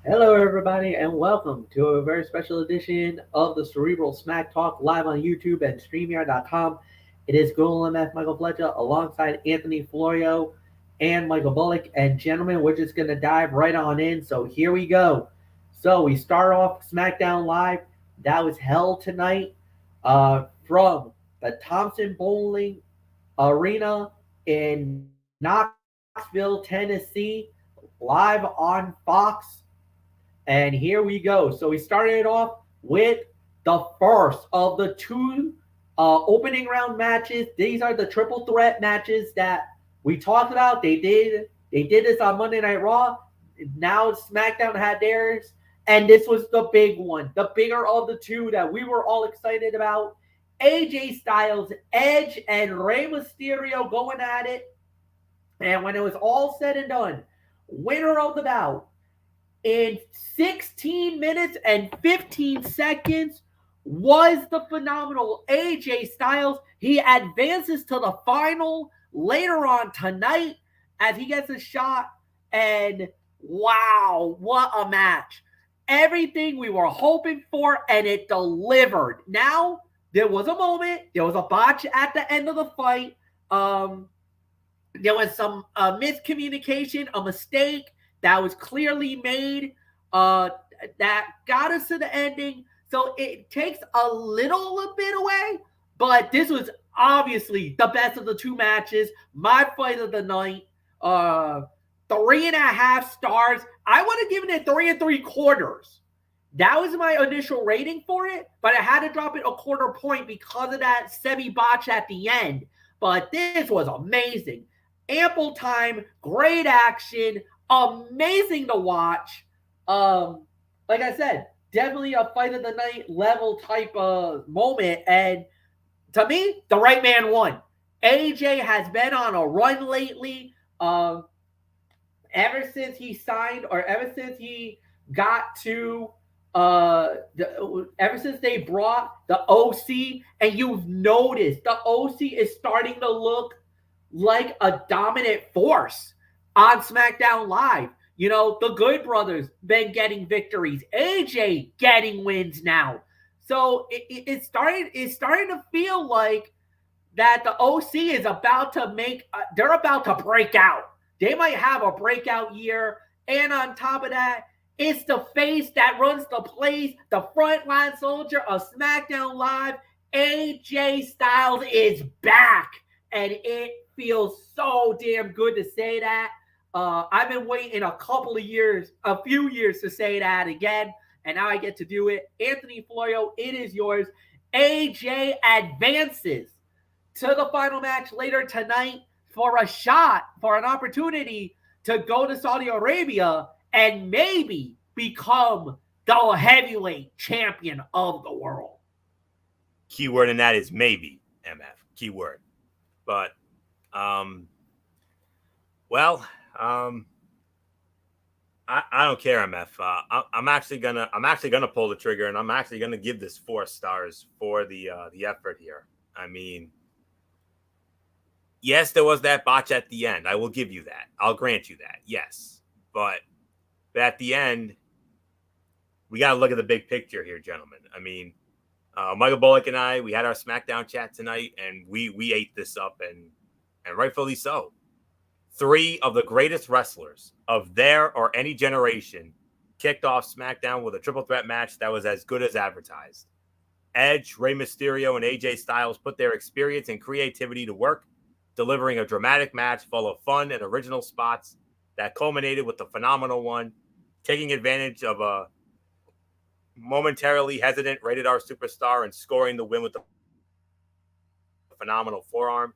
Hello, everybody, and welcome to a very special edition of the Cerebral Smack Talk live on YouTube and StreamYard.com. It is Google MF Michael Fletcher alongside Anthony Florio and Michael Bullock. And, gentlemen, we're just going to dive right on in. So, here we go. So, we start off SmackDown Live. That was held tonight from the Thompson Bowling Arena in Knoxville, Tennessee, live on Fox. And here we go. So we started it off with the first of the two opening round matches. These are the triple threat matches that we talked about. They did this on Monday Night Raw. Now SmackDown had theirs, and this was the big one, the bigger of the two that we were all excited about. AJ Styles, Edge, and Rey Mysterio going at it. And when it was all said and done, winner of the bout in 16 minutes and 15 seconds was the phenomenal AJ Styles. He advances to the final later on tonight as he gets a shot. And wow, what a match! Everything we were hoping for, and it delivered. Now, there was a moment, there was a botch at the end of the fight. There was some miscommunication, a mistake that was clearly made that got us to the ending. So it takes a little bit away, but this was obviously the best of the two matches. My fight of the night. 3.5 stars. I would have given it 3 and 3/4. That was my initial rating for it, but I had to drop it a quarter point because of that semi botch at the end. But this was amazing. Ample time, great action, amazing to watch. Like I said, definitely a fight of the night level type of moment. And to me, the right man won. AJ has been on a run lately. Ever since he signed, or ever since he got to ever since they brought the OC, and you've noticed the OC is starting to look like a dominant force on SmackDown Live. You know, the Good Brothers been getting victories. AJ getting wins now. So it's starting to feel like that the OC is about to make they're about to break out. They might have a breakout year, and on top of that, it's the face that runs the place, the frontline soldier of SmackDown Live. AJ Styles is back, and it feels so damn good to say that. I've been waiting a few years to say that again, and now I get to do it. Anthony Florio, it is yours. AJ advances to the final match later tonight for a shot, for an opportunity to go to Saudi Arabia and maybe become the heavyweight champion of the world. Keyword in that is maybe, MF. Keyword. But, well, I don't care, MF. I'm actually gonna pull the trigger, and I'm actually gonna give this 4 stars for the effort here. I mean, yes, there was that botch at the end. I will give you that. I'll grant you that. Yes, but at the end, we got to look at the big picture here, gentlemen. I mean, Michael Bullock and I, we had our SmackDown chat tonight, and we ate this up, and rightfully so. 3 of the greatest wrestlers of their or any generation kicked off SmackDown with a triple threat match that was as good as advertised. Edge, Rey Mysterio, and AJ Styles put their experience and creativity to work, delivering a dramatic match full of fun and original spots that culminated with the phenomenal one, taking advantage of a momentarily hesitant rated R superstar and scoring the win with the phenomenal forearm.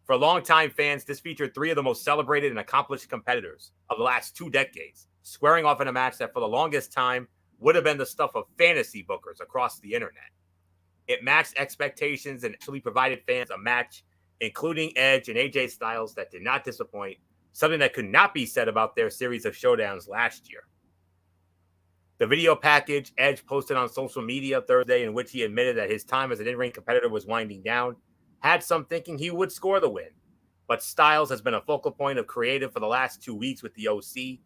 For longtime fans, this featured 3 of the most celebrated and accomplished competitors of the last 2 decades, squaring off in a match that for the longest time would have been the stuff of fantasy bookers across the internet. It matched expectations and actually provided fans a match, including Edge and AJ Styles, that did not disappoint, something that could not be said about their series of showdowns last year. The video package Edge posted on social media Thursday, in which he admitted that his time as an in-ring competitor was winding down, had some thinking he would score the win. But Styles has been a focal point of creative for the last 2 weeks with the OC,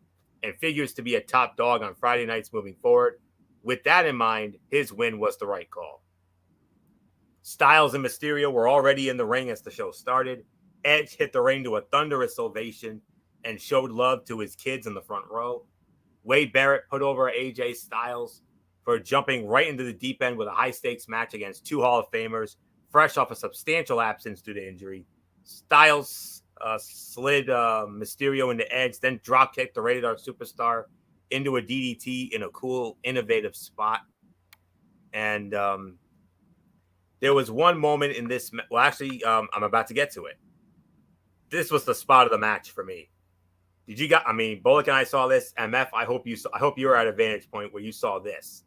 and figures to be a top dog on Friday nights moving forward. With that in mind, his win was the right call. Styles and Mysterio were already in the ring as the show started. Edge hit the ring to a thunderous ovation and showed love to his kids in the front row. Wade Barrett put over AJ Styles for jumping right into the deep end with a high-stakes match against two Hall of Famers, fresh off a substantial absence due to injury. Styles slid Mysterio into Edge, then drop-kicked the Rated R Superstar into a DDT in a cool, innovative spot. And there was one moment in this. Well, actually, I'm about to get to it. This was the spot of the match for me. Did you got? I mean, Bullock and I saw this. MF, I hope you were at a vantage point where you saw this.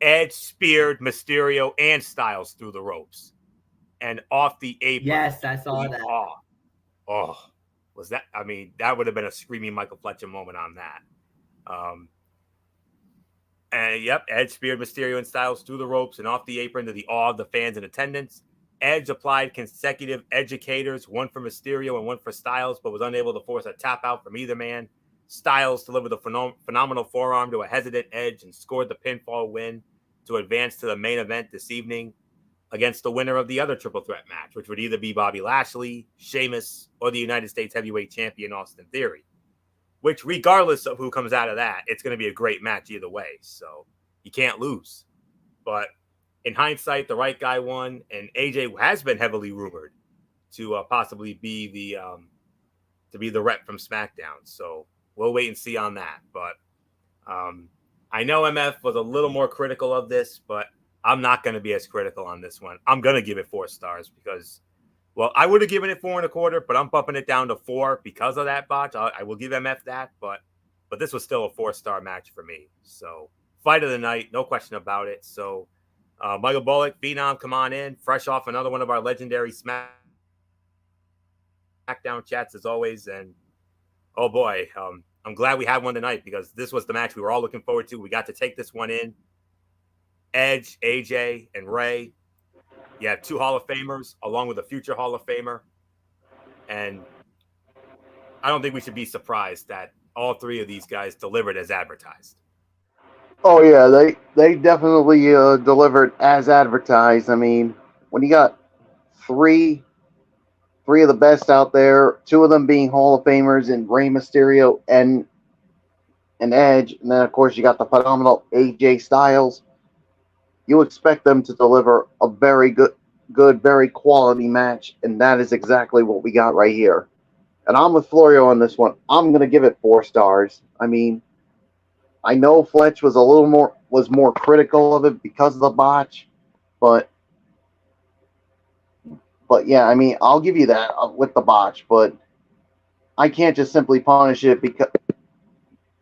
Edge speared Mysterio and Styles through the ropes and off the apron. Yes, I saw that. Oh, was that? I mean, that would have been a screaming Michael Fletcher moment on that. And yep, Edge speared Mysterio and Styles through the ropes and off the apron to the awe of the fans in attendance. Edge applied consecutive educators, one for Mysterio and one for Styles, but was unable to force a tap out from either man. Styles delivered a phenomenal forearm to a hesitant Edge and scored the pinfall win to advance to the main event this evening against the winner of the other triple threat match, which would either be Bobby Lashley, Sheamus, or the United States Heavyweight Champion Austin Theory. Which, regardless of who comes out of that, it's going to be a great match either way. So you can't lose. But in hindsight, the right guy won, and AJ has been heavily rumored to possibly be the rep from SmackDown. So we'll wait and see on that. But I know MF was a little more critical of this, but I'm not going to be as critical on this one. I'm going to give it 4 stars because, well, I would have given it 4.25, but I'm bumping it down to 4 because of that botch. I will give MF that, but this was still a 4-star match for me. So fight of the night, no question about it. So Michael Bullock, Phenom, come on in, fresh off another one of our legendary SmackDown chats as always. And oh boy, I'm glad we had one tonight because this was the match we were all looking forward to. We got to take this one in. Edge, AJ, and Ray. You have 2 Hall of Famers along with a future Hall of Famer. And I don't think we should be surprised that all 3 of these guys delivered as advertised. Oh yeah, they definitely delivered as advertised. I mean, when you got three of the best out there, 2 of them being Hall of Famers in Rey Mysterio and Edge, and then of course you got the phenomenal AJ Styles. You expect them to deliver a very good, very quality match, and that is exactly what we got right here. And I'm with Florio on this one. I'm going to give it 4 stars. I mean, I know Fletch was more critical of it because of the botch, but yeah, I mean, I'll give you that with the botch, but I can't just simply punish it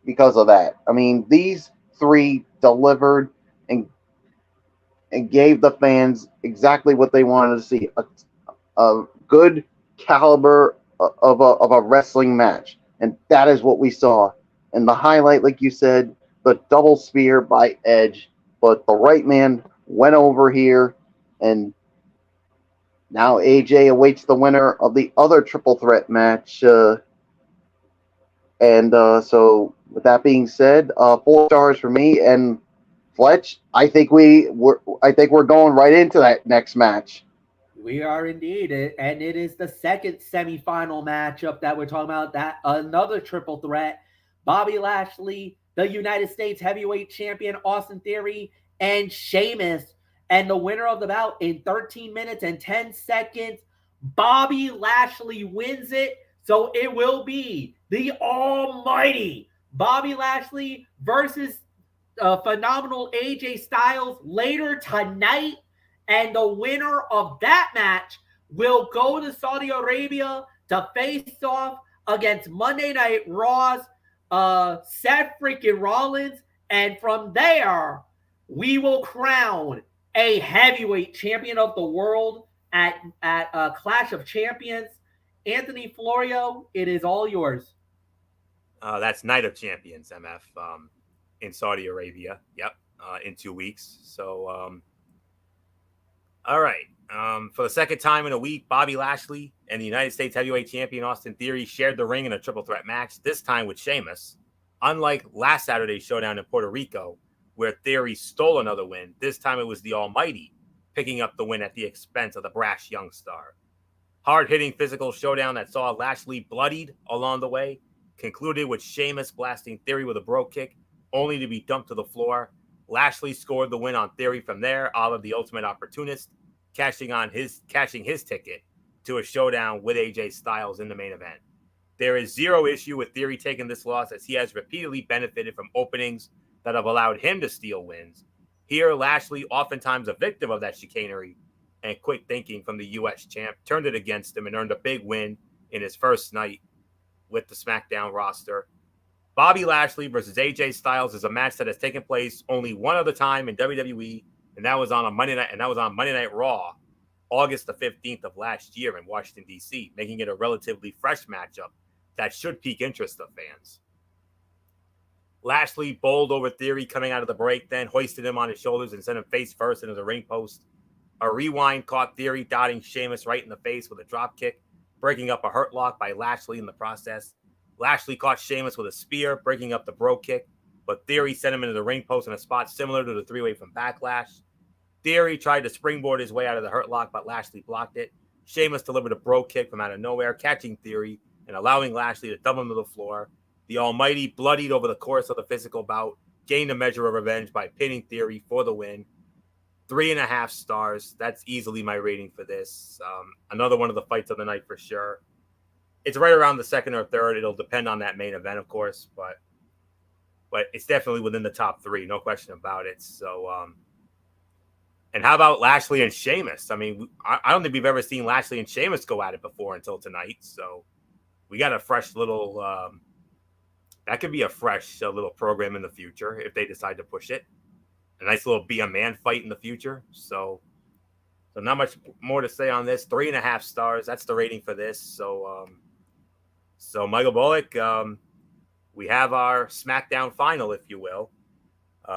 because of that. I mean, these 3 delivered and gave the fans exactly what they wanted to see, a good caliber of a wrestling match, and that is what we saw. And the highlight, like you said, the double spear by Edge, but the right man went over here, and now AJ awaits the winner of the other triple threat match. So with that being said, 4 stars for me. And Fletch, I think we're going right into that next match. We are indeed, and it is the second semifinal matchup that we're talking about. That another triple threat: Bobby Lashley, the United States Heavyweight Champion Austin Theory, and Sheamus. And the winner of the bout in 13 minutes and 10 seconds, Bobby Lashley wins it. So it will be the almighty Bobby Lashley versus phenomenal AJ Styles later tonight. And the winner of that match will go to Saudi Arabia to face off against Monday Night Raw's Seth freaking Rollins. And from there, we will crown a heavyweight champion of the world at Clash of Champions. Anthony Florio, it is all yours. That's Night of Champions, MF, in Saudi Arabia. Yep, in 2 weeks. So, all right. For the second time in a week, Bobby Lashley and the United States Heavyweight Champion Austin Theory shared the ring in a triple threat match, this time with Sheamus. Unlike last Saturday's showdown in Puerto Rico, where Theory stole another win, this time it was the Almighty picking up the win at the expense of the brash young star. Hard-hitting physical showdown that saw Lashley bloodied along the way, concluded with Sheamus blasting Theory with a brogue kick, only to be dumped to the floor. Lashley scored the win on Theory from there, a la the Ultimate Opportunist, cashing his ticket to a showdown with AJ Styles in the main event. There is zero issue with Theory taking this loss, as he has repeatedly benefited from openings that have allowed him to steal wins. Here, Lashley, oftentimes a victim of that chicanery and quick thinking from the U.S. champ, turned it against him and earned a big win in his first night with the SmackDown roster. Bobby Lashley versus AJ Styles is a match that has taken place only one other time in WWE, and that was on Monday Night Raw, August the 15th of last year in Washington, D.C., making it a relatively fresh matchup that should pique interest of fans. Lashley bowled over Theory coming out of the break, then hoisted him on his shoulders and sent him face first into the ring post. A rewind caught Theory dotting Sheamus right in the face with a drop kick, breaking up a hurt lock by Lashley in the process. Lashley caught Sheamus with a spear, breaking up the brogue kick, but Theory sent him into the ring post in a spot similar to the three-way from Backlash. Theory tried to springboard his way out of the hurt lock, but Lashley blocked it. Sheamus delivered a brogue kick from out of nowhere, catching Theory and allowing Lashley to dump him to the floor. The Almighty bloodied over the course of the physical bout, gained a measure of revenge by pinning Theory for the win. 3.5 stars. That's easily my rating for this. Another one of the fights of the night for sure. It's right around the second or third. It'll depend on that main event, of course, but it's definitely within the top 3, no question about it. So, and how about Lashley and Sheamus? I mean, I don't think we've ever seen Lashley and Sheamus go at it before until tonight. So we got a fresh little, that could be a fresh little program in the future if they decide to push it. A nice little be a man fight in the future. So not much more to say on this. 3.5 stars. That's the rating for this. So Michael Bullock, we have our SmackDown final, if you will.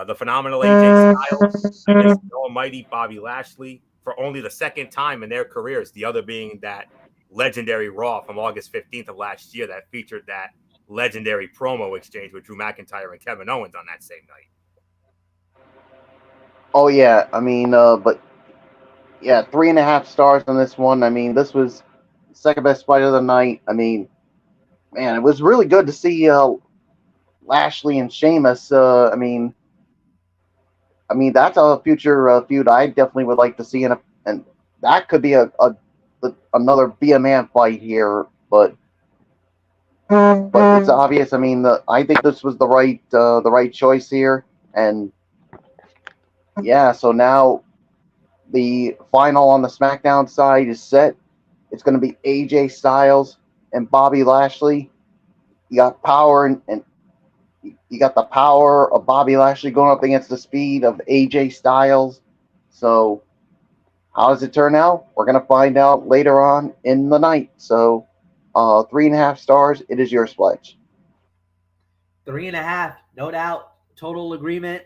The phenomenal AJ Styles against the almighty Bobby Lashley for only the second time in their careers. The other being that legendary Raw from August 15th of last year that featured that legendary promo exchange with Drew McIntyre and Kevin Owens on that same night. Oh yeah, I mean, but yeah, 3.5 stars on this one. I mean, this was the second best fight of the night. I mean, man, it was really good to see Lashley and Sheamus. I mean, that's a future feud I definitely would like to see, and that could be another be a man fight here. But it's obvious. I mean, I think this was the right choice here, and yeah. So now the final on the SmackDown side is set. It's going to be AJ Styles and Bobby Lashley. You got power and you got the power of Bobby Lashley going up against the speed of AJ Styles. So how does it turn out? We're going to find out later on in the night. So 3.5 stars. It is your pledge. 3.5, no doubt. Total agreement.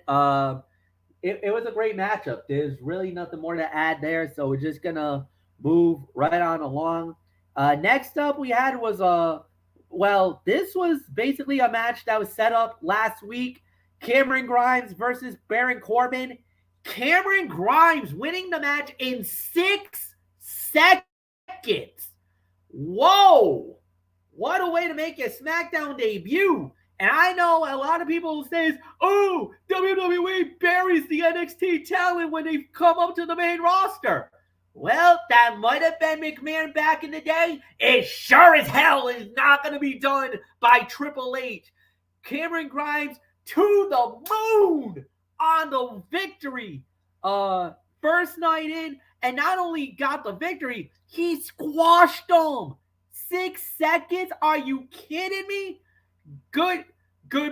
It was a great matchup. There's really nothing more to add there. So we're just going to move right on along. Next up we had was this was basically a match that was set up last week. Cameron Grimes versus Baron Corbin. Cameron Grimes winning the match in 6 seconds. Whoa! What a way to make your SmackDown debut. And I know a lot of people say, oh, WWE buries the NXT talent when they come up to the main roster. Well, that might have been McMahon back in the day. It sure as hell is not going to be done by Triple H. Cameron Grimes to the moon on the victory. First night in, and not only got the victory, he squashed them. 6 seconds? Are you kidding me? Good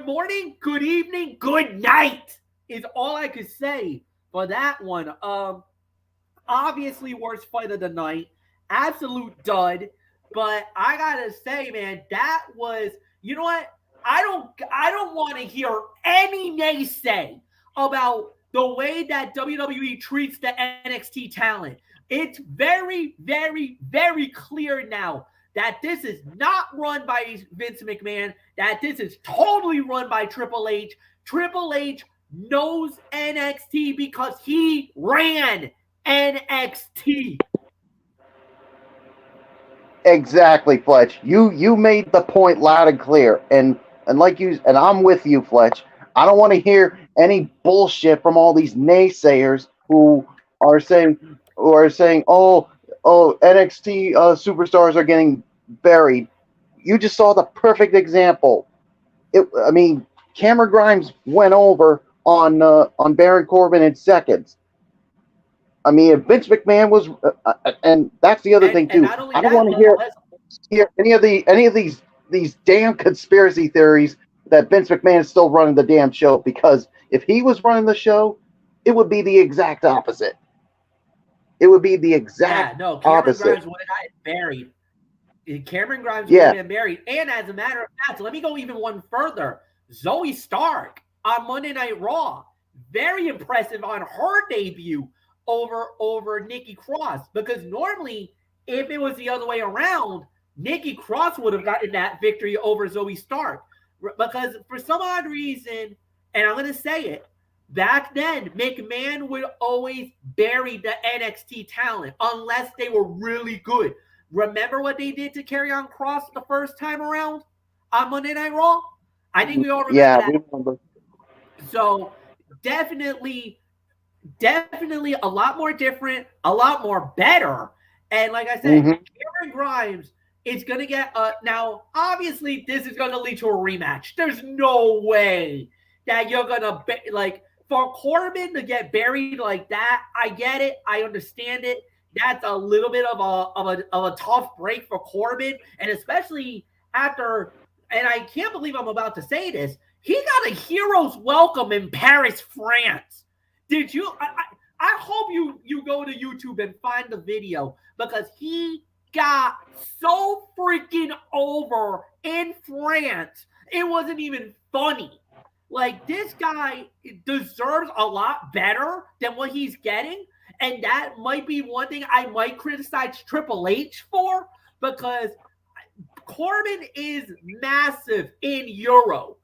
morning, good evening, good night is all I could say for that one. Obviously worst fight of the night, absolute dud. But I gotta say, man, that was, you know what? I don't want to hear any naysay about the way that WWE treats the NXT talent. It's very, very, very clear now that this is not run by Vince McMahon, that this is totally run by Triple H. Triple H knows NXT because he ran NXT. Exactly, Fletch. You made the point loud and clear, and I'm with you, Fletch. I don't want to hear any bullshit from all these naysayers who are saying oh NXT superstars are getting buried. You just saw the perfect example. I mean, Cameron Grimes went over on Baron Corbin in seconds. I mean, if Vince McMahon was, and that's the other thing And too. not only I don't that, want to hear any of these damn conspiracy theories that Vince McMahon is still running the damn show, because if he was running the show, it would be the exact opposite. It would be the exact Cameron opposite. Grimes would have gotten buried. Cameron Grimes would have been buried. And as a matter of fact, let me go even one further. Zoe Stark on Monday Night Raw, very impressive on her debut over Nikki Cross, because normally if it was the other way around, Nikki Cross would have gotten that victory over Zoe Stark, because for some odd reason, and I'm going to say it, back then McMahon would always bury the NXT talent unless they were really good. Remember what they did to Karrion Kross the first time around on Monday Night Raw? I think we all remember that. We remember. So definitely a lot more different, a lot more better. And like I said, Cameron Grimes is going to get now, obviously, this is going to lead to a rematch. There's no way that you're going to, for Corbin to get buried like that, I get it. I understand it. That's a little bit of a tough break for Corbin. And especially after, and I can't believe I'm about to say this, he got a hero's welcome in Paris, France. Did you? I hope you go to YouTube and find the video, because he got so freaking over in France. It wasn't even funny. Like, this guy deserves a lot better than what he's getting. And that might be one thing I might criticize Triple H for, because Corbin is massive in Europe.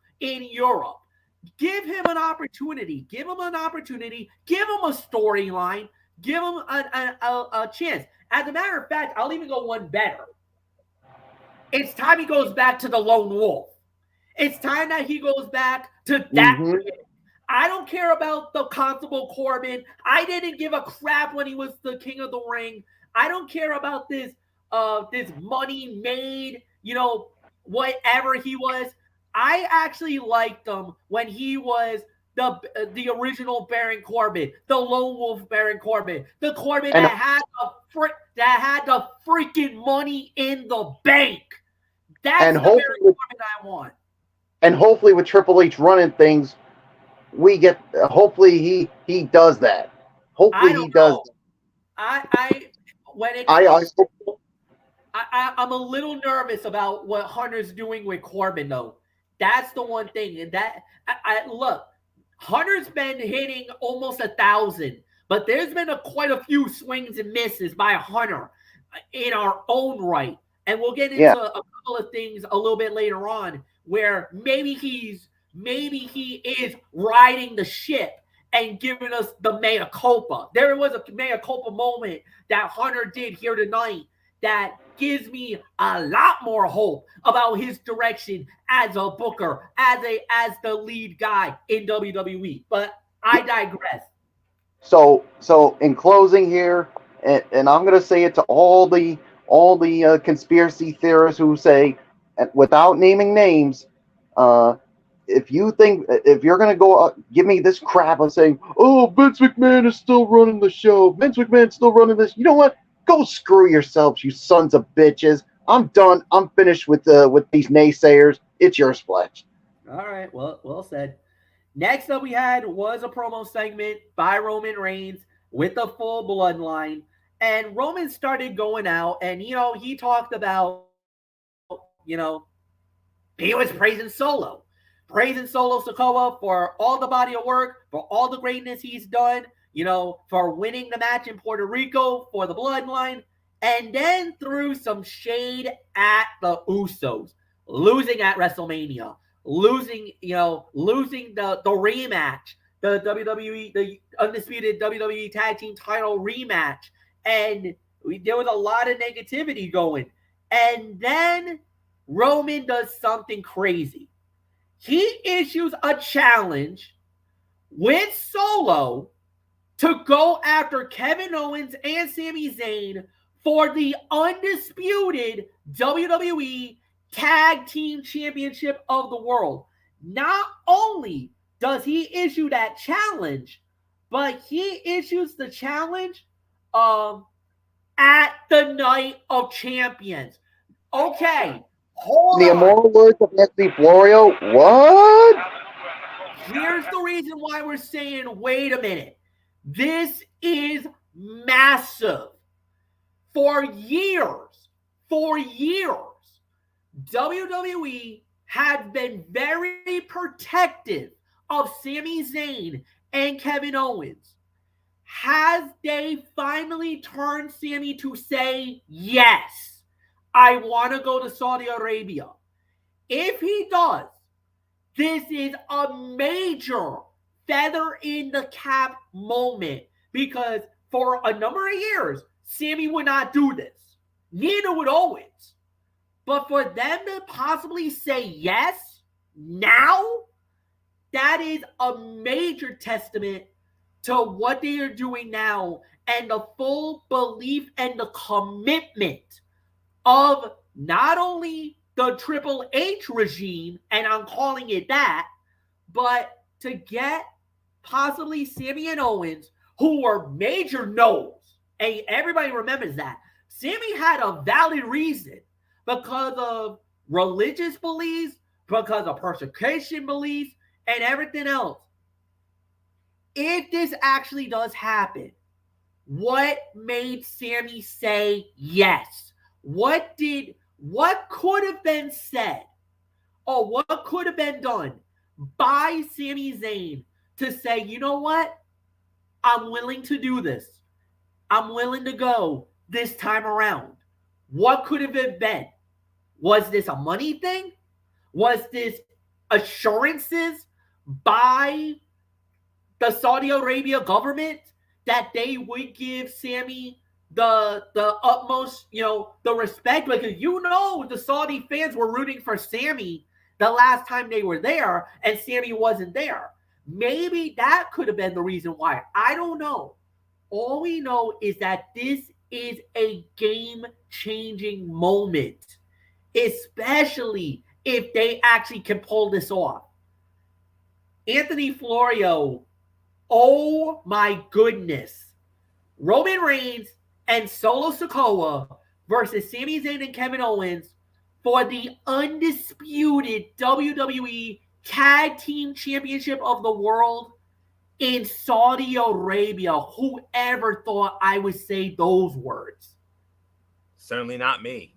Give him an opportunity. Give him a storyline. Give him a chance. As a matter of fact, I'll even go one better. It's time he goes back to the Lone Wolf. It's time that he goes back to that. I don't care about the Constable Corbin. I didn't give a crap when he was the King of the Ring. I don't care about this money made, whatever he was. I actually liked him when he was the original Baron Corbin, the Lone Wolf Baron Corbin, the Corbin that had the freaking money in the bank. That's the Baron Corbin I want. And hopefully with Triple H running things, we get. Hopefully he does that. Hopefully he does. I'm a little nervous about what Hunter's doing with Corbin, though. That's the one thing. And that look, Hunter's been hitting almost 1,000, but there's been quite a few swings and misses by Hunter in our own right. And we'll get into a couple of things a little bit later on, where maybe he is riding the ship and giving us the mea culpa. There was a mea culpa moment that Hunter did here tonight that gives me a lot more hope about his direction as a booker, as the lead guy in WWE. But I digress. So in closing here, and I'm going to say it to all the conspiracy theorists who say, without naming names, if you're going to go give me this crap of saying, oh, Vince McMahon is still running the show, Vince McMahon's still running this, you know what? Go screw yourselves, you sons of bitches. I'm done. I'm finished with these naysayers. It's yours, Fletch. All right. Well said. Next up we had was a promo segment by Roman Reigns with the full bloodline. And Roman started going out, and, he talked about, he was praising Solo Sikoa for all the body of work, for all the greatness he's done, for winning the match in Puerto Rico for the bloodline. and then threw some shade at the Usos, losing at WrestleMania, losing the rematch, the WWE, the undisputed WWE Tag Team Title rematch, and there was a lot of negativity going. And then Roman does something crazy. He issues a challenge with Solo to go after Kevin Owens and Sami Zayn for the undisputed WWE Tag Team Championship of the world. Not only does he issue that challenge, but he issues the challenge at the Night of Champions. Okay, hold The on. immortal words of Anthony Florio. What? Here's the reason why we're saying, wait a minute. This is massive. For years, WWE has been very protective of Sami Zayn and Kevin Owens. Has they finally turned Sami to say, yes, I want to go to Saudi Arabia? If he does, this is a major feather in the cap moment, because for a number of years, Sami would not do this. Neither would Owens. But for them to possibly say yes now, that is a major testament to what they are doing now and the full belief and the commitment of not only the Triple H regime, and I'm calling it that, but to get possibly Sami and Owens, who were major no's. And everybody remembers that. Sami had a valid reason because of religious beliefs, because of persecution beliefs, and everything else. If this actually does happen, what made Sami say yes? What could have been said, or what could have been done by Sami Zayn to say, you know what? I'm willing to do this. I'm willing to go this time around. What could have it been? Was this a money thing? Was this assurances by the Saudi Arabia government that they would give Sami the utmost, the respect? Because the Saudi fans were rooting for Sami the last time they were there, and Sami wasn't there. Maybe that could have been the reason why. I don't know. All we know is that this is a game-changing moment, especially if they actually can pull this off. Anthony Florio, oh my goodness. Roman Reigns and Solo Sikoa versus Sami Zayn and Kevin Owens for the undisputed WWE Tag Team Championship of the world in Saudi Arabia. Whoever thought I would say those words? Certainly not me.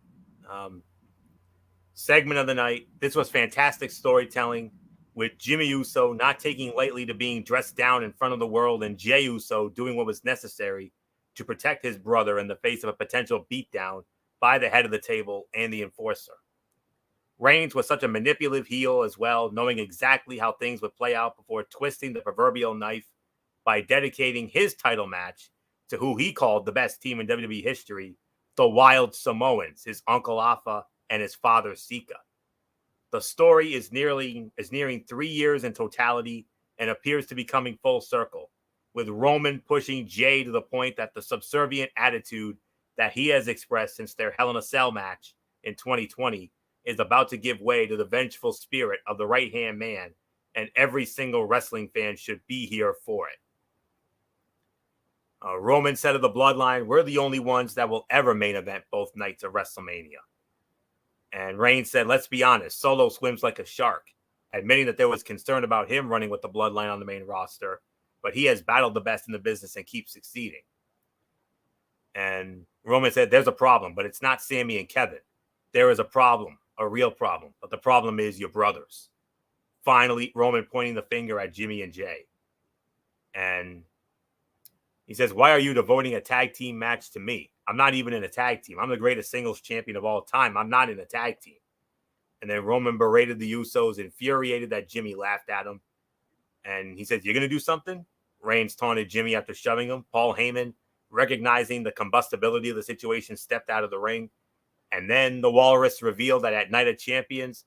Segment of the night. This was fantastic storytelling, with Jimmy Uso not taking lightly to being dressed down in front of the world, and Jey Uso doing what was necessary to protect his brother in the face of a potential beatdown by the head of the table and the enforcer. Reigns was such a manipulative heel as well, knowing exactly how things would play out before twisting the proverbial knife by dedicating his title match to who he called the best team in WWE history, the Wild Samoans, his Uncle Afa and his father Sika. The story is nearing 3 years in totality and appears to be coming full circle, with Roman pushing Jey to the point that the subservient attitude that he has expressed since their Hell in a Cell match in 2020 is about to give way to the vengeful spirit of the right-hand man, and every single wrestling fan should be here for it. Roman said of the Bloodline, we're the only ones that will ever main event both nights of WrestleMania. And Reigns said, let's be honest, Solo swims like a shark, admitting that there was concern about him running with the Bloodline on the main roster, but he has battled the best in the business and keeps succeeding. And Roman said, there's a problem, but it's not Sami and Kevin. There is a problem, a real problem, but the problem is your brothers. Finally, Roman pointing the finger at Jimmy and Jey. And he says, why are you devoting a tag team match to me? I'm not even in a tag team. I'm the greatest singles champion of all time. I'm not in a tag team. And then Roman berated the Usos, infuriated that Jimmy laughed at him. And he said, "You're going to do something?" Reigns taunted Jimmy after shoving him. Paul Heyman, recognizing the combustibility of the situation, stepped out of the ring. And then the Walrus revealed that at Night of Champions,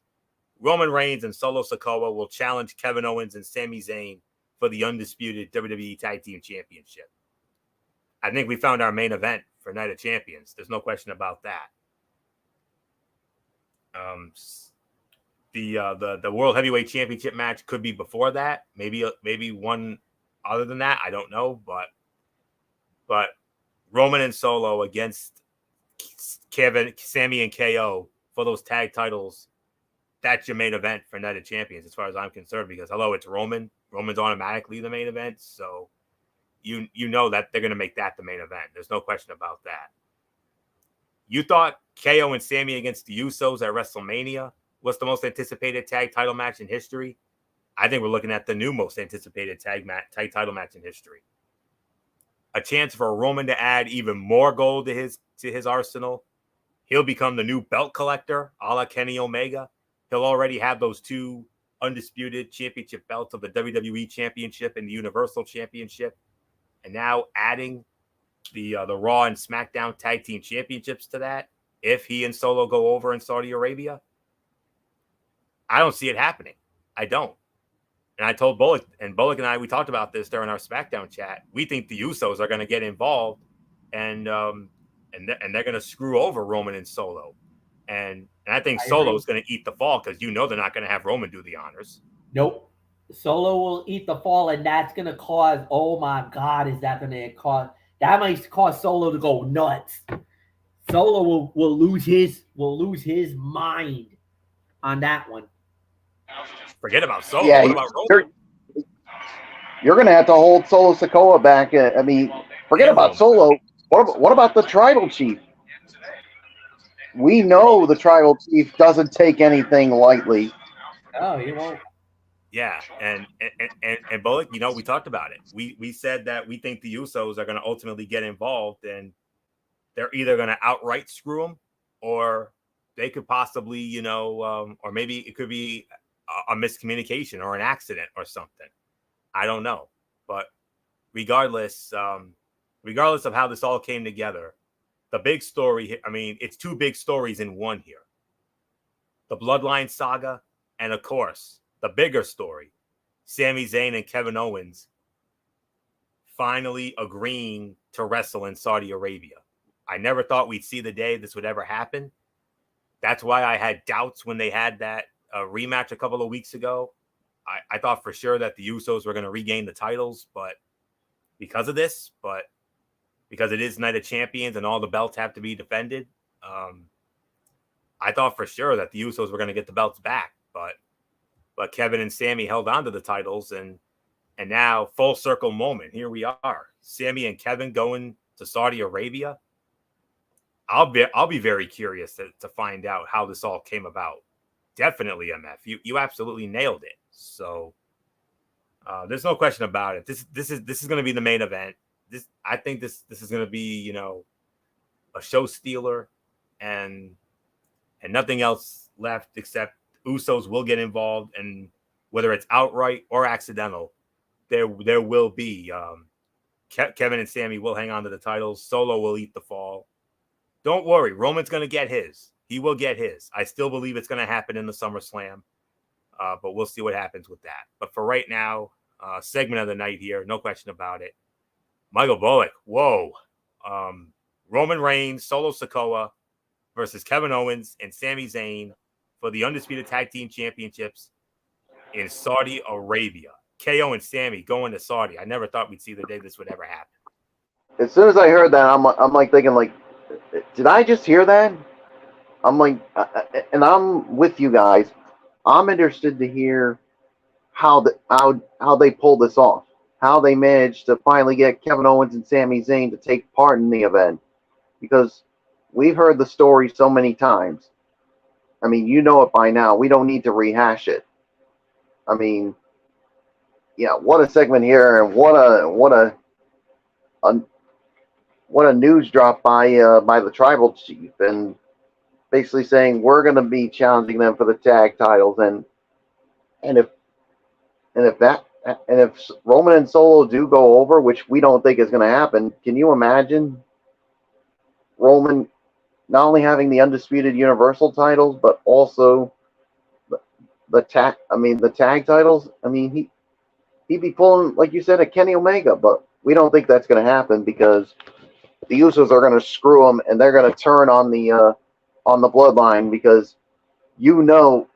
Roman Reigns and Solo Sikoa will challenge Kevin Owens and Sami Zayn for the undisputed WWE Tag Team Championship. I think we found our main event for Night of Champions. There's no question about that. The World Heavyweight Championship match could be before that. Maybe one other than that. I don't know, but Roman and Solo against Kevin, Sami, and KO for those tag titles. That's your main event for Night of Champions, as far as I'm concerned. Because hello, it's Roman. Roman's automatically the main event, so you know that they're going to make that the main event. There's no question about that. You thought KO and Sami against the Usos at WrestleMania was the most anticipated tag title match in history? I think we're looking at the new most anticipated tag title match in history. A chance for Roman to add even more gold to his arsenal. He'll become the new belt collector, a la Kenny Omega. He'll already have those two undisputed championship belts of the WWE Championship and the Universal Championship. And now adding the Raw and SmackDown Tag Team Championships to that, if he and Solo go over in Saudi Arabia, I don't see it happening. I don't. And I told Bullock, and I, we talked about this during our SmackDown chat. We think the Usos are going to get involved, and they're going to screw over Roman and Solo. And I think Solo's going to eat the fall because they're not going to have Roman do the honors. Nope. Solo will eat the fall, and that's going to cause, oh my God, is that going to cause, that might cause Solo to go nuts. Solo will lose his mind on that one. Forget about Solo. Yeah, what about Roman? You're going to have to hold Solo Sikoa back. I mean, forget about Solo. What about the Tribal Chief? We know the Tribal Chief doesn't take anything lightly. Oh, he won't. Yeah, and Bullock, we talked about it. We said that we think the Usos are going to ultimately get involved, and they're either going to outright screw them, or they could possibly, or maybe it could be a miscommunication or an accident or something. I don't know, but regardless of how this all came together, the big story, I mean, it's two big stories in one here. The Bloodline saga, and of course, the bigger story, Sami Zayn and Kevin Owens finally agreeing to wrestle in Saudi Arabia. I never thought we'd see the day this would ever happen. That's why I had doubts when they had that rematch a couple of weeks ago. I thought for sure that the Usos were going to regain the titles, but because of this, because it is Night of Champions and all the belts have to be defended, I thought for sure that the Usos were going to get the belts back, but Kevin and Sami held on to the titles, and now full circle moment. Here we are, Sami and Kevin going to Saudi Arabia. I'll be very curious to find out how this all came about. Definitely, MF. You absolutely nailed it. So there's no question about it. This is going to be the main event. I think this is going to be a show stealer, and nothing else left except Usos will get involved, and whether it's outright or accidental, there will be Kevin and Sami will hang on to the titles. Solo will eat the fall. Don't worry, Roman's going to get his. He will get his. I still believe it's going to happen in the SummerSlam, but we'll see what happens with that. But for right now, segment of the night here, no question about it. Michael Bullock, whoa. Roman Reigns, Solo Sikoa versus Kevin Owens and Sami Zayn for the Undisputed Tag Team Championships in Saudi Arabia. KO and Sami going to Saudi. I never thought we'd see the day this would ever happen. As soon as I heard that, I'm like thinking, like, did I just hear that? I'm like, and I'm with you guys. I'm interested to hear how they pulled this off, how they managed to finally get Kevin Owens and Sami Zayn to take part in the event, because we've heard the story so many times. I mean, you know it by now. We don't need to rehash it. I mean, yeah, what a segment here, and what a what a news drop by the tribal chief, and basically saying we're going to be challenging them for the tag titles, and if and if that and if Roman and Solo do go over, which we don't think is going to happen, can you imagine Roman not only having the undisputed Universal titles, but also the tag titles? I mean, he'd be pulling, like you said, a Kenny Omega, but we don't think that's going to happen because the Usos are going to screw him, and they're going to turn on the Bloodline because you know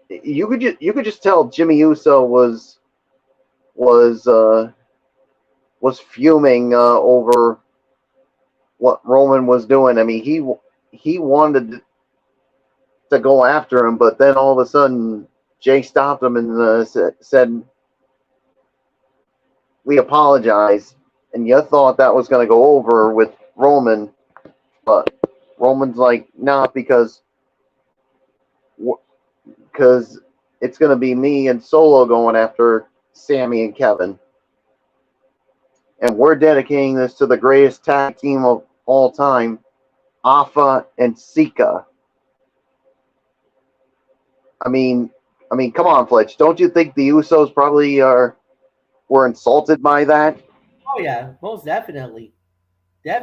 you could just tell Jimmy Uso was fuming over what Roman was doing. I mean, he wanted to go after him, but then all of a sudden Jay stopped him and said, "We apologize." And you thought that was going to go over with Roman, but Roman's like, "Nah," because it's going to be me and Solo going after Sammy and Kevin. And we're dedicating this to the greatest tag team of all time, Alpha and Sika. I mean, come on, Fletch. Don't you think the Usos probably were insulted by that? Oh yeah, most definitely.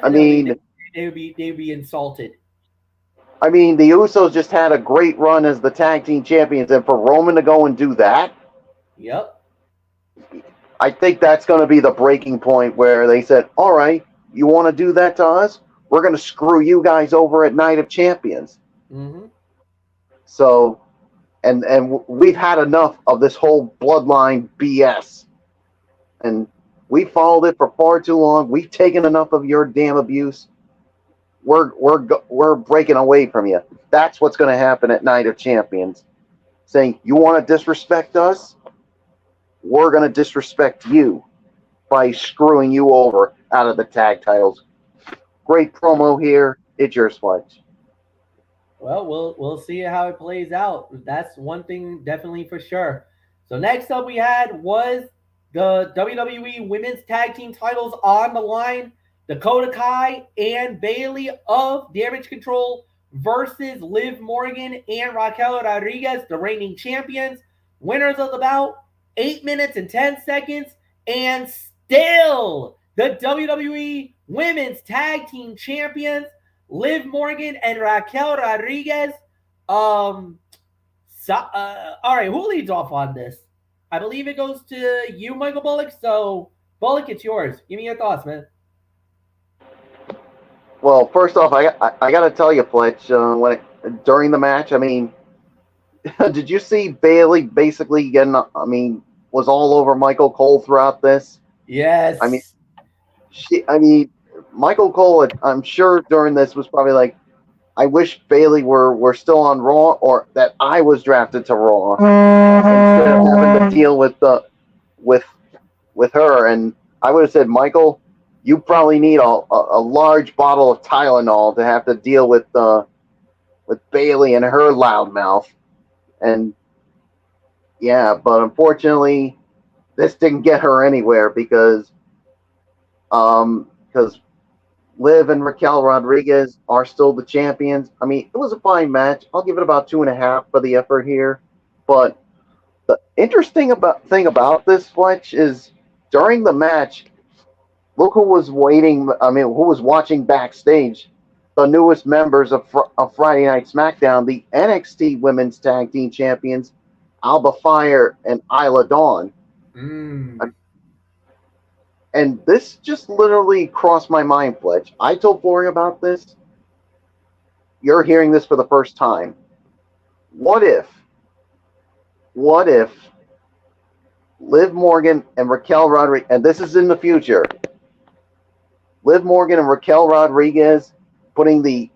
I mean, they'd be insulted. I mean, the Usos just had a great run as the tag team champions, and for Roman to go and do that, Yep. I think that's going to be the breaking point where they said, "All right, you want to do that to us? We're going to screw you guys over at Night of Champions." Mm-hmm. So, and we've had enough of this whole bloodline BS, and we followed it for far too long. We've taken enough of your damn abuse. We're breaking away from you. That's what's going to happen at Night of Champions. Saying, you want to disrespect us? We're going to disrespect you by screwing you over out of the tag titles. Great promo here. It's yours, Fletch. Well, we'll see how it plays out. That's one thing definitely for sure. So next up we had was the WWE Women's Tag Team titles on the line. Dakota Kai and Bailey of Damage Control versus Liv Morgan and Raquel Rodriguez, the reigning champions. Winners of the bout, 8 minutes and 10 seconds, and still the WWE Women's Tag Team champions, Liv Morgan and Raquel Rodriguez. All right, who leads off on this? I believe it goes to you, Michael Bullock. So, Bullock, it's yours. Give me your thoughts, man. Well, first off, I got to tell you, Fletch, during the match, I mean, did you see Bailey basically was all over Michael Cole throughout this? Yes. I mean, Michael Cole, I'm sure during this was probably like, I wish Bailey were still on Raw, or that I was drafted to Raw instead of having to deal with her. And I would have said, Michael, you probably need a large bottle of Tylenol to have to deal with Bailey and her loudmouth. And yeah, but unfortunately, this didn't get her anywhere because Liv and Raquel Rodriguez are still the champions. I mean, it was a fine match. I'll give it about 2.5 for the effort here. But the interesting thing about this, Fletch, is during the match, look who was who was watching backstage. The newest members of Friday Night Smackdown, the NXT Women's Tag Team Champions, Alba Fire and Isla Dawn. And this just literally crossed my mind, Fletch. I told Flory about this. You're hearing this for the first time. What if Liv Morgan and Raquel Rodriguez, and this is in the future, Liv Morgan and Raquel Rodriguez putting the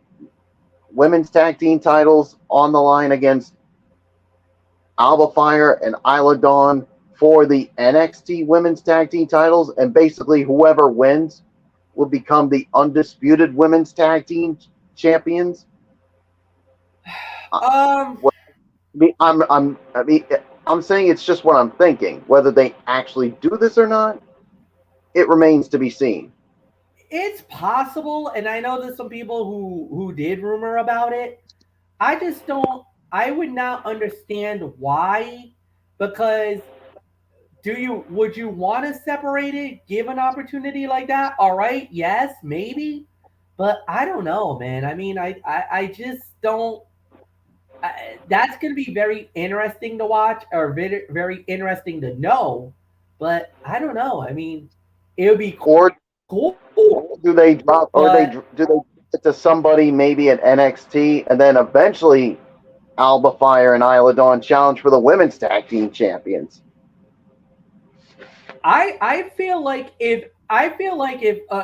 women's tag team titles on the line against Alba Fire and Isla Dawn for the NXT women's tag team titles, and basically whoever wins will become the undisputed women's tag team champions. I'm saying it's just what I'm thinking. Whether they actually do this or not, it remains to be seen. It's possible, and I know there's some people who did rumor about it. I just don't. I would not understand why, because would you want to separate it, give an opportunity like that? All right, yes, maybe, but I don't know, man. I mean, I just don't. That's going to be very interesting to watch, or very interesting to know. But I don't know. I mean, it would be Or cool, do they drop? Or but do they give it to somebody maybe at NXT, and then eventually Alba Fire and Isla Dawn challenge for the women's tag team champions? I feel like if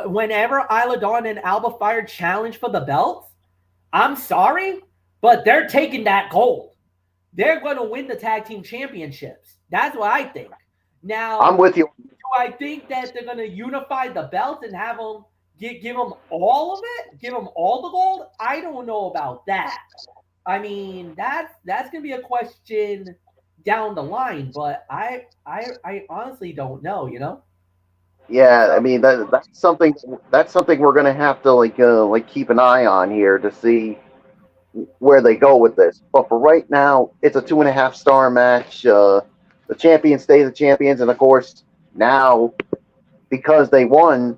whenever Isla Dawn and Alba Fire challenge for the belts, I'm sorry, but they're taking that gold. They're going to win the tag team championships. That's what I think. I'm Now, with you. do I think that they're going to unify the belts and have them give them all of it, give them all the gold? I don't know about that. I mean, that's going to be a question down the line, but I honestly don't know. Yeah, I So mean that's something we're gonna have to like keep an eye on here to see where they go with this. But for right now, it's a 2.5 star match. The champions stay the champions, and of course now because they won,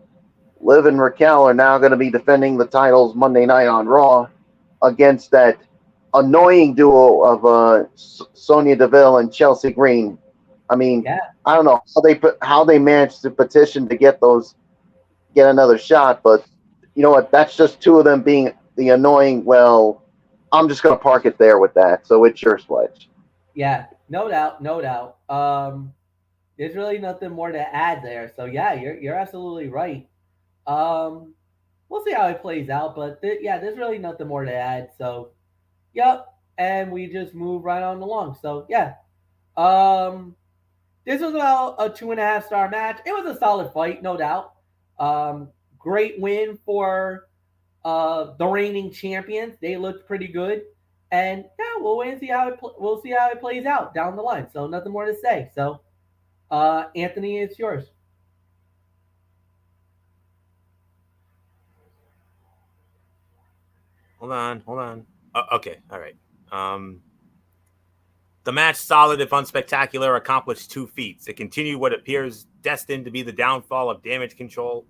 Liv and Raquel are now going to be defending the titles Monday night on Raw against that annoying duo of Sonya Deville and Chelsea Green. I mean, yeah, I don't know how they managed to petition to get another shot, but you know what? That's just two of them being the annoying. Well, I'm just going to park it there with that. So it's your sledge. yeah, no doubt, no doubt. There's really nothing more to add there. So yeah, you're absolutely right. Um, we'll see how it plays out, but yeah, there's really nothing more to add. So yep, and we just move right on along. So yeah, um, this was about a 2.5 star match. It was a solid fight, no doubt. Um, great win for the reigning champions. They looked pretty good, and yeah, we'll wait and see how we'll see how it plays out down the line. So nothing more to say. So Anthony, it's yours. Hold on. Okay, all right. The match, solid if unspectacular, accomplished two feats. It continued what appears destined to be the downfall of Damage Control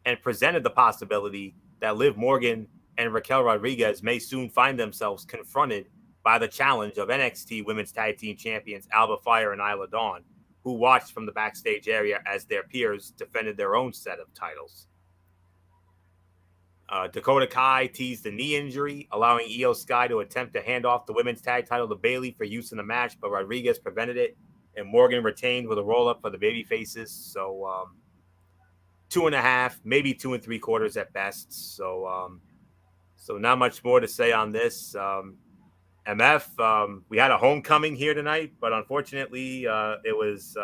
and presented the possibility that Liv Morgan and Raquel Rodriguez may soon find themselves confronted by the challenge of NXT Women's Tag Team Champions Alba Fire and Isla Dawn, who watched from the backstage area as their peers defended their own set of titles. Dakota Kai teased a knee injury, allowing Io Sky to attempt to hand off the women's tag title to Bayley for use in the match, but Rodriguez prevented it, and Morgan retained with a roll-up for the baby faces. So 2.5, maybe 2 3/4 at best. So not much more to say on this. MF, we had a homecoming here tonight, but unfortunately, it was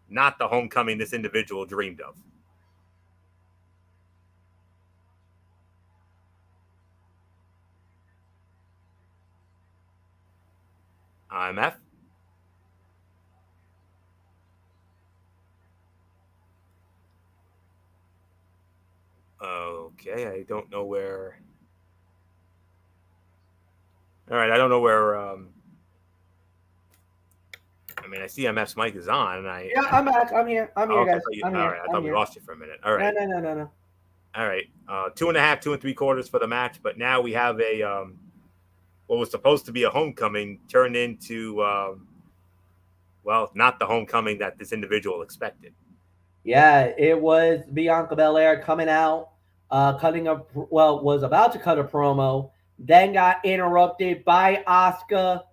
not the homecoming this individual dreamed of. MF. Okay, I don't know where. All right, I don't know where. I mean, I see MF's mic is on, and I. Yeah, I'm back. I'm here. I'm here, Okay, guys. I'm all here. right. I I'm thought we here. lost you for a minute. All No, right, no, no, no, no. all right. 2.5, 2 3/4 for the match, but now we have a what was supposed to be a homecoming turned into well, not the homecoming that this individual expected. Yeah, it was Bianca Belair coming out, cutting a was about to cut a promo, then got interrupted by Asuka.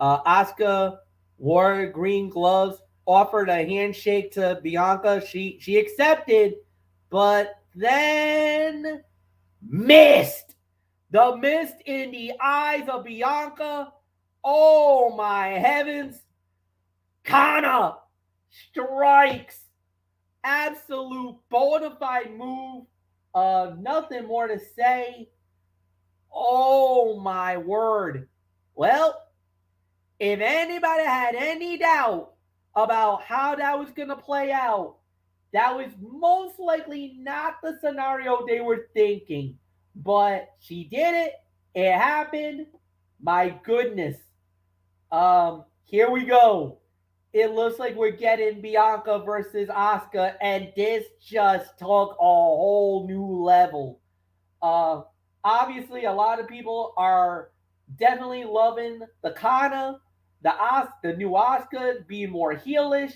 Asuka wore green gloves, offered a handshake to Bianca. She accepted, but then missed. The mist in the eyes of Bianca. Oh my heavens! Kana strikes. Absolute bona fide move. Nothing more to say. Oh my word. Well, if anybody had any doubt about how that was going to play out, That was most likely not the scenario they were thinking, but she did it. It happened. My goodness. Here we go. It looks like we're getting Bianca versus Asuka, and this just took a whole new level. Uh, Obviously, a lot of people are definitely loving the Kana, the new Asuka being more heelish.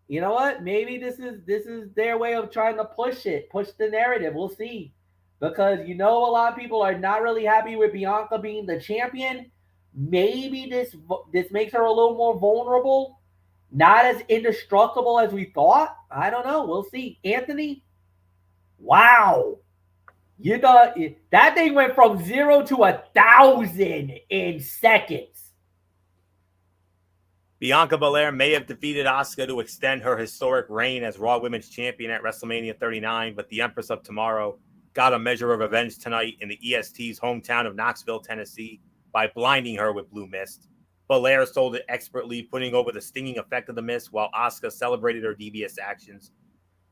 You know what? Maybe this is their way of trying to push the narrative. We'll see, because a lot of people are not really happy with Bianca being the champion. Maybe this makes her a little more vulnerable, not as indestructible as we thought. I don't know. We'll see. Anthony, wow, you thought that thing went from 0 to 1,000 in seconds. Bianca Belair may have defeated Asuka to extend her historic reign as Raw Women's Champion at WrestleMania 39, but the Empress of Tomorrow got a measure of revenge tonight in the EST's hometown of Knoxville, Tennessee, by blinding her with blue mist. Belair sold it expertly, putting over the stinging effect of the mist, while Asuka celebrated her devious actions.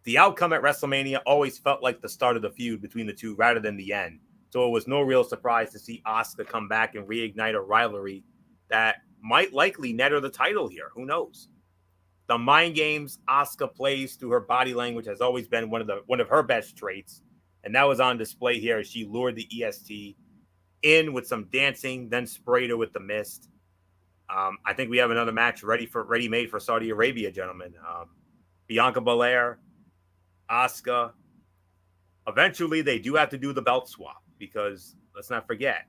The outcome at WrestleMania always felt like the start of the feud between the two rather than the end, so it was no real surprise to see Asuka come back and reignite a rivalry that might likely net her the title here. Who knows? The mind games Asuka plays through her body language has always been one of her best traits, and that was on display here as she lured the EST in with some dancing, then sprayed her with the mist. I think we have another match ready-made for Saudi Arabia, gentlemen. Bianca Belair, Asuka. Eventually, they do have to do the belt swap because let's not forget,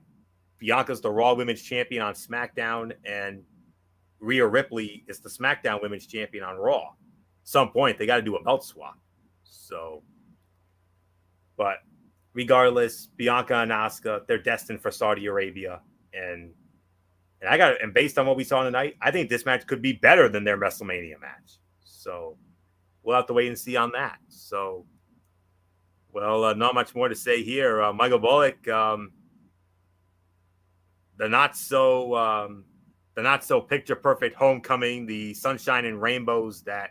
Bianca's the Raw Women's Champion on SmackDown, and Rhea Ripley is the SmackDown Women's Champion on Raw. At some point, they got to do a belt swap. So, but regardless, Bianca and Asuka, they're destined for Saudi Arabia, and based on what we saw tonight, I think this match could be better than their WrestleMania match. So, we'll have to wait and see on that. So, well, not much more to say here. Michael Bullock. The not so picture perfect homecoming, the sunshine and rainbows that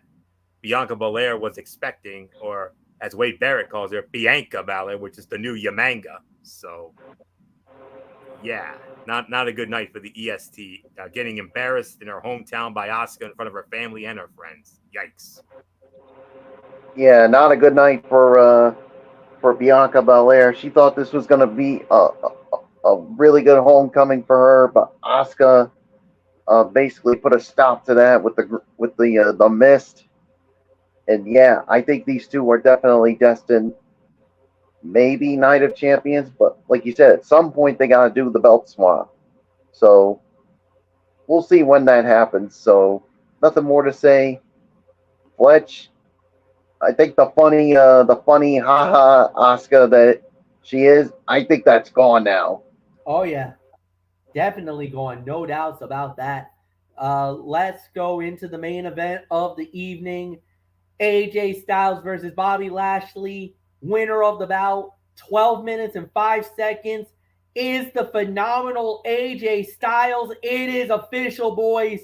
Bianca Belair was expecting, or as Wade Barrett calls her, Bianca Belair, which is the new Yamanga. So, yeah, not a good night for the EST. Getting embarrassed in her hometown by Asuka in front of her family and her friends. Yikes. Yeah, not a good night for Bianca Belair. She thought this was going to be a really good homecoming for her, but Asuka basically put a stop to that with the mist. And yeah, I think these two are definitely destined. Maybe Night of Champions, but like you said, at some point they got to do the belt swap. So we'll see when that happens. So nothing more to say. Fletch, I think the funny haha Asuka that she is, I think that's gone now. Oh yeah, definitely going. No doubts about that. Let's go into the main event of the evening. AJ Styles versus Bobby Lashley. Winner of the bout, 12 minutes and 5 seconds, is the phenomenal AJ Styles. It is official, boys.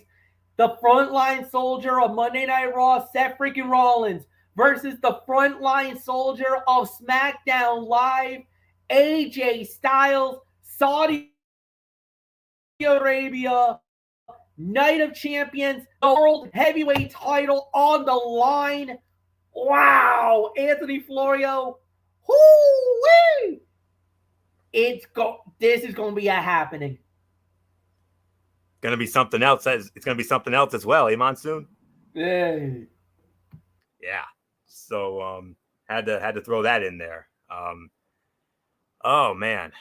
The frontline soldier of Monday Night Raw, Seth freaking Rollins, versus the frontline soldier of SmackDown Live, AJ Styles. Saudi Arabia, Night of Champions, the World Heavyweight title on the line. Wow, Anthony Florio. Whoo-wee! This is going to be a happening. Going to be something else. It's going to be something else as well, Monsoon? Hey. Yeah. So had to throw that in there. Oh man.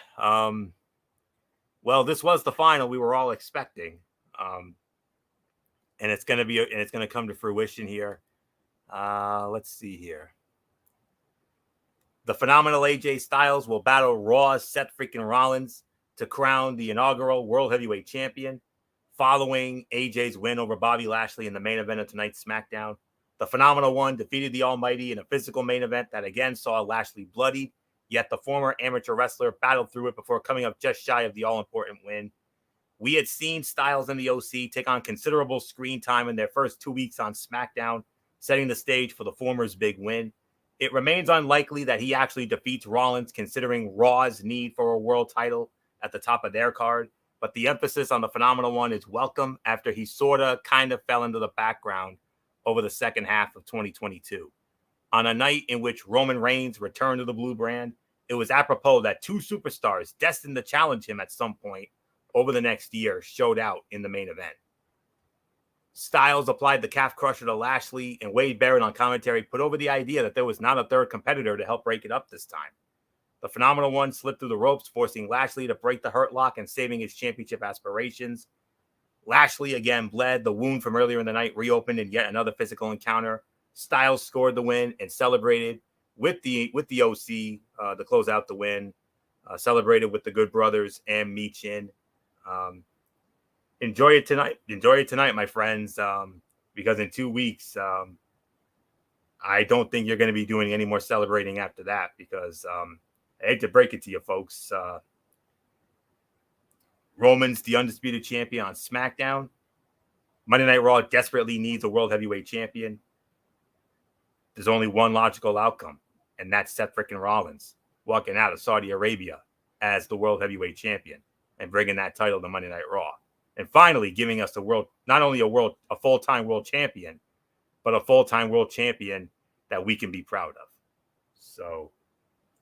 Well, this was the final we were all expecting. And it's going to come to fruition here. Let's see here. The phenomenal AJ Styles will battle Raw's Seth freaking Rollins to crown the inaugural World Heavyweight Champion, following AJ's win over Bobby Lashley in the main event of tonight's SmackDown. The Phenomenal One defeated the Almighty in a physical main event that again saw Lashley bloodied, yet the former amateur wrestler battled through it before coming up just shy of the all-important win. We had seen Styles and the OC take on considerable screen time in their first 2 weeks on SmackDown, setting the stage for the former's big win. It remains unlikely that he actually defeats Rollins, considering Raw's need for a world title at the top of their card. But the emphasis on the Phenomenal One is welcome after he sort of kind of fell into the background over the second half of 2022. On a night in which Roman Reigns returned to the blue brand, it was apropos that two superstars destined to challenge him at some point over the next year showed out in the main event. Styles applied the calf crusher to Lashley, and Wade Barrett on commentary put over the idea that there was not a third competitor to help break it up this time. The Phenomenal One slipped through the ropes, forcing Lashley to break the hurt lock and saving his championship aspirations. Lashley again bled. The wound from earlier in the night reopened in yet another physical encounter. Styles scored the win and celebrated with the OC to close out the win. Celebrated with the Good Brothers and Michin. Enjoy it tonight. Enjoy it tonight, my friends, because in 2 weeks, I don't think you're going to be doing any more celebrating after that because I hate to break it to you, folks. Roman's the undisputed champion on Smackdown. Monday Night Raw desperately needs a World Heavyweight Champion. There's only one logical outcome, and that's Seth freaking Rollins walking out of Saudi Arabia as the World Heavyweight Champion and bringing that title to Monday Night Raw. And finally giving us not only a full-time world champion, but a full-time world champion that we can be proud of. So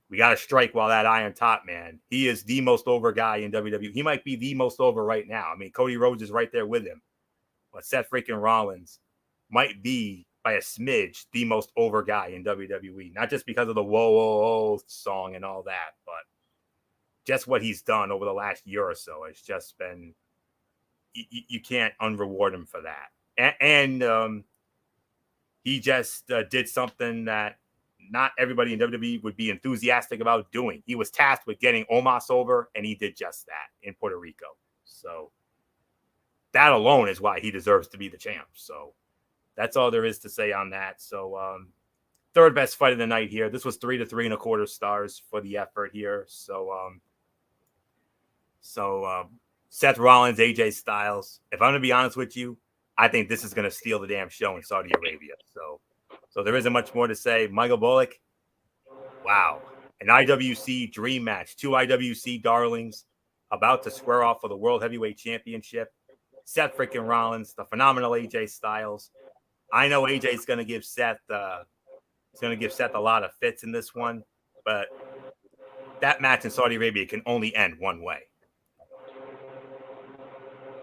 we got to strike while that iron top, man. He is the most over guy in WWE. He might be the most over right now. I mean, Cody Rhodes is right there with him. But Seth freaking Rollins might be, by a smidge, the most over guy in WWE. Not just because of the whoa, whoa, whoa song and all that, but just what he's done over the last year or so. It's just been, you can't unreward him for that. And he just did something that not everybody in WWE would be enthusiastic about doing. He was tasked with getting Omos over, and he did just that in Puerto Rico. So that alone is why he deserves to be the champ. So that's all there is to say on that. So third best fight of the night here. This was 3 to 3.25 stars for the effort here. So Seth Rollins, AJ Styles. If I'm going to be honest with you, I think this is going to steal the damn show in Saudi Arabia. So there isn't much more to say. Michael Bullock, wow. An IWC dream match. 2 IWC darlings about to square off for the World Heavyweight Championship. Seth freaking Rollins, the phenomenal AJ Styles. I know AJ's going to give Seth a lot of fits in this one, but that match in Saudi Arabia can only end one way.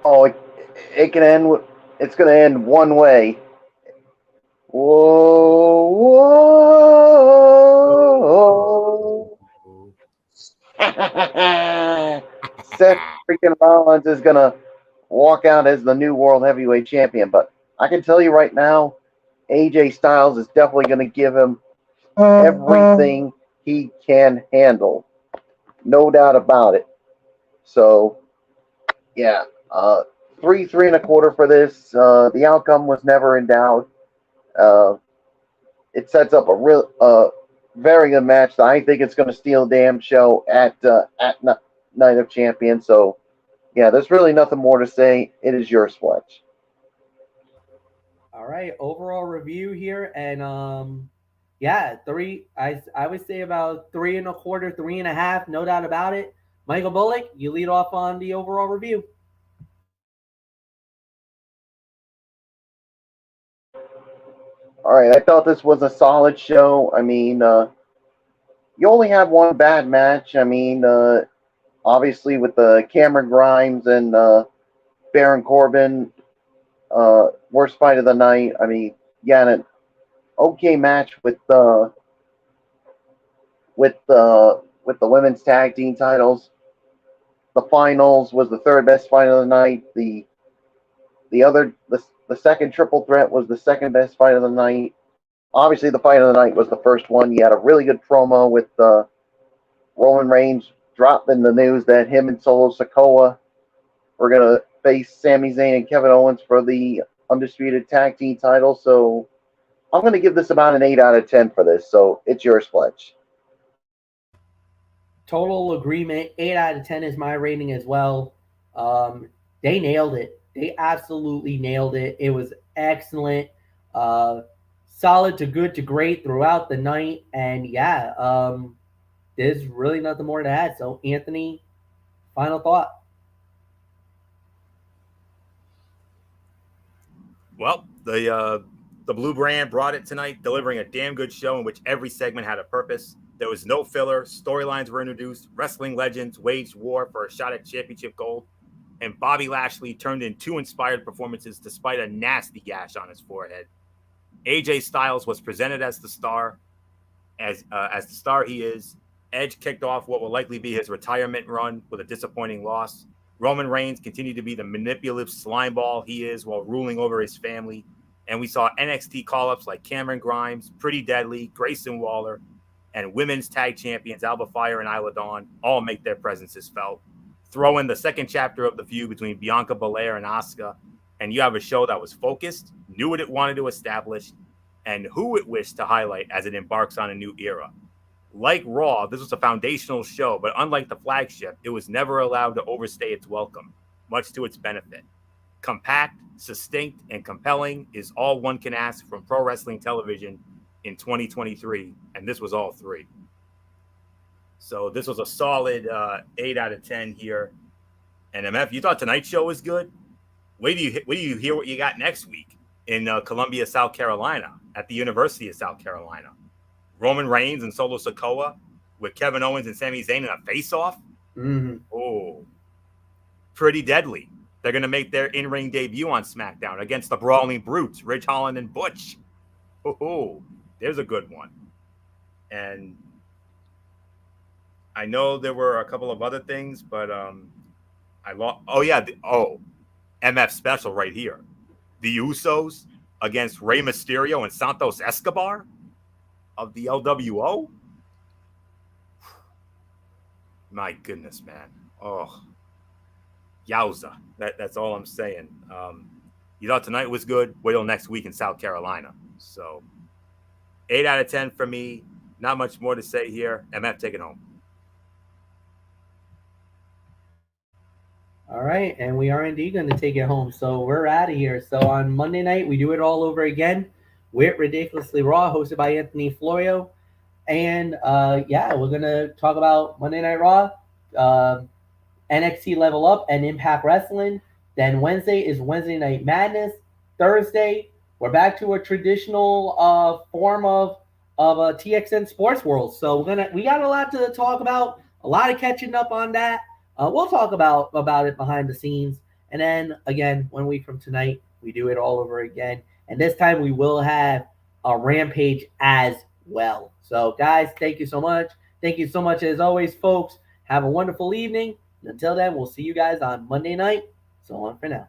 Oh, it can end. It's going to end one way. Whoa, whoa. Seth freaking Rollins is going to walk out as the new World Heavyweight Champion. But I can tell you right now, AJ Styles is definitely going to give him everything he can handle. No doubt about it. So, yeah. 3.25 for this. The outcome was never in doubt. It sets up a real, very good match. I think it's going to steal the damn show at Night of Champions. So, yeah, there's really nothing more to say. It is yours, Fletch. All right, overall review here, and yeah, three. I would say about 3.25, 3.5, no doubt about it. Michael Bullock, you lead off on the overall review. All right, I thought this was a solid show. I mean, you only have one bad match. I mean, obviously with the Cameron Grimes and Baron Corbin, worst fight of the night. I mean, yeah, an okay match with the women's tag team titles. The finals was the third best fight of the night. The second triple threat was the second best fight of the night. Obviously, the fight of the night was the first one. You had a really good promo with Roman Reigns dropping the news that him and Solo Sikoa were going to face Sami Zayn and Kevin Owens for the undisputed tag team title. So I'm going to give this about an 8 out of 10 for this. So it's yours, Fletch. Total agreement. 8 out of 10 is my rating as well. They nailed it. They absolutely nailed it. It was excellent. solid to good to great throughout the night. And yeah, there's really nothing more to add. So, Anthony, final thought. Well, the Blue Brand brought it tonight, delivering a damn good show in which every segment had a purpose. There was no filler. Storylines were introduced. Wrestling legends waged war for a shot at championship gold. And Bobby Lashley turned in 2 inspired performances despite a nasty gash on his forehead. AJ Styles was presented as the star, as the star he is. Edge kicked off what will likely be his retirement run with a disappointing loss. Roman Reigns continued to be the manipulative slimeball he is while ruling over his family. And we saw NXT call-ups like Cameron Grimes, Pretty Deadly, Grayson Waller, and women's tag champions Alba Fire and Isla Dawn all make their presences felt. Throw in the second chapter of the feud between Bianca Belair and Asuka, and you have a show that was focused, knew what it wanted to establish, and who it wished to highlight as it embarks on a new era. Like Raw, this was a foundational show, but unlike the flagship, it was never allowed to overstay its welcome, much to its benefit. Compact, succinct, and compelling is all one can ask from pro wrestling television in 2023, and this was all 3. So this was a solid 8 out of 10 here. And MF, you thought tonight's show was good? Wait do you hear what you got next week in Columbia, South Carolina, at the University of South Carolina? Roman Reigns and Solo Sikoa with Kevin Owens and Sami Zayn in a face-off. Mm-hmm. Oh, Pretty Deadly. They're going to make their in-ring debut on SmackDown against the Brawling Brutes, Ridge Holland and Butch. Oh, there's a good one. And I know there were a couple of other things, but I lost. Oh yeah, MF special right here. The Usos against Rey Mysterio and Santos Escobar of the LWO. My goodness, man. Oh, yowza. That's all I'm saying. You thought tonight was good? Wait till next week in South Carolina. So 8 out of 10 for me. Not much more to say here. MF, take it home. All right, and we are indeed going to take it home. So we're out of here. So on Monday night, we do it all over again with Ridiculously Raw, hosted by Anthony Florio. And yeah, we're going to talk about Monday Night Raw, NXT Level Up, and Impact Wrestling. Then Wednesday is Wednesday Night Madness. Thursday, we're back to a traditional form of a TXN Sports World. So we got a lot to talk about, a lot of catching up on that. We'll talk about it behind the scenes. And then, again, 1 week from tonight, we do it all over again. And this time we will have a Rampage as well. So, guys, thank you so much. Thank you so much, as always, folks. Have a wonderful evening. And until then, we'll see you guys on Monday night. So long for now.